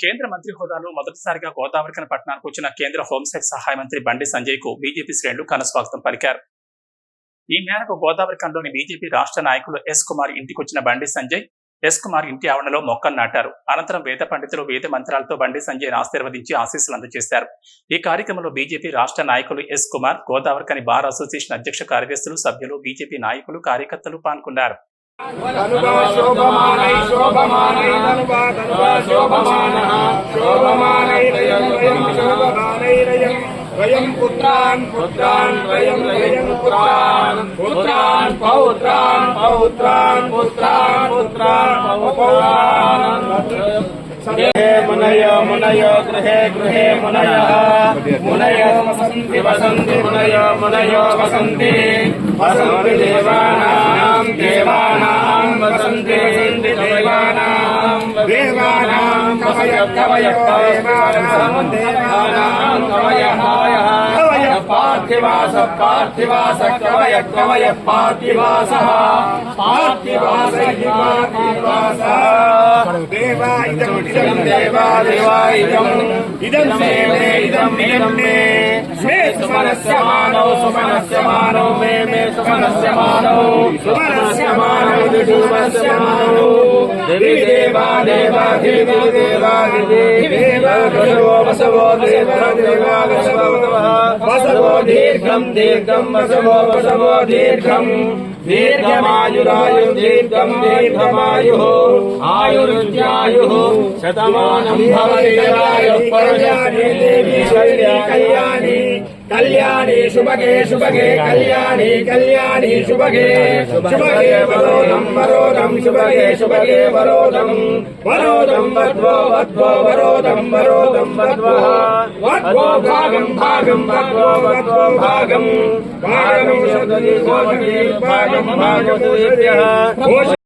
కేంద్ర మంత్రి హోదాలో మొదటిసారిగా గోదావరిఖని పట్టణానికి వచ్చిన కేంద్ర హోంశాఖ సహాయ మంత్రి బండి సంజయ్ కు బీజేపీ శ్రేణులు ఘనస్వాగతం పలికారు. ఈ మేరకు గోదావరిఖన్లోని బీజేపీ రాష్ట్ర నాయకులు ఎస్ కుమార్ ఇంటికొచ్చిన బండి సంజయ్ ఎస్ కుమార్ ఇంటి ఆవరణలో మొక్కలు నాటారు. అనంతరం వేద పండితులు వేద మంత్రాలతో బండి సంజయ్ ఆశీర్వదించి ఆశీస్సులు అందజేశారు. ఈ కార్యక్రమంలో బీజేపీ రాష్ట్ర నాయకులు S Kumar, Godavarikhani bar association అధ్యక్ష కార్యదర్శులు, సభ్యులు, బీజేపీ నాయకులు, కార్యకర్తలు పాల్గొన్నారు. वयं पुत्रान् पुत्रान् वयं वयं पुत्रान् पुत्रान् पौत्रान् पौत्रान् पुत्रान् पुत्रान् पौत्रान् मुनयो मुनयो गृहे गृहे मुनयः मुनयो वसन्ति वसन्ति मुनयो मुनयो वसन्ति वसन्ति देवानां देवानां वसन्ति वसन्ति देवानां देवानां कवयः कवयः देवानां कवयः पार्थिवास पार्थिवास कवय कवय पार्थिवासः पार्थिवास पार्थिवासः देवा इदं देवा देवा इदं मे मे सुमनस्य मानौ मे मे सुमनस्य मानौ सुमनस्य मानौ देवी देवा देवा देवी देवा देवा वसवो देवा देवा वसवो दीर्घं दीर्घं वसवो वसवो दीर्घं दीर्घमायुरायु दीर्घं दीर्घमायुः आयुरुद्यायुः शतमानं भवति यदायुः परजाने देवी कल्याणी कल्याणी शुभगे शुभगे कल्याणी कल्याणी शुभगे शुभगे वरोदं वरोदं शुभगे शुभगे वरोदं वरोदं वद्वो वद्वो वरोदं वरोदं वद्वः वद्वो भागं भागं वद्वो वद्वो भागं भागं भागं भागं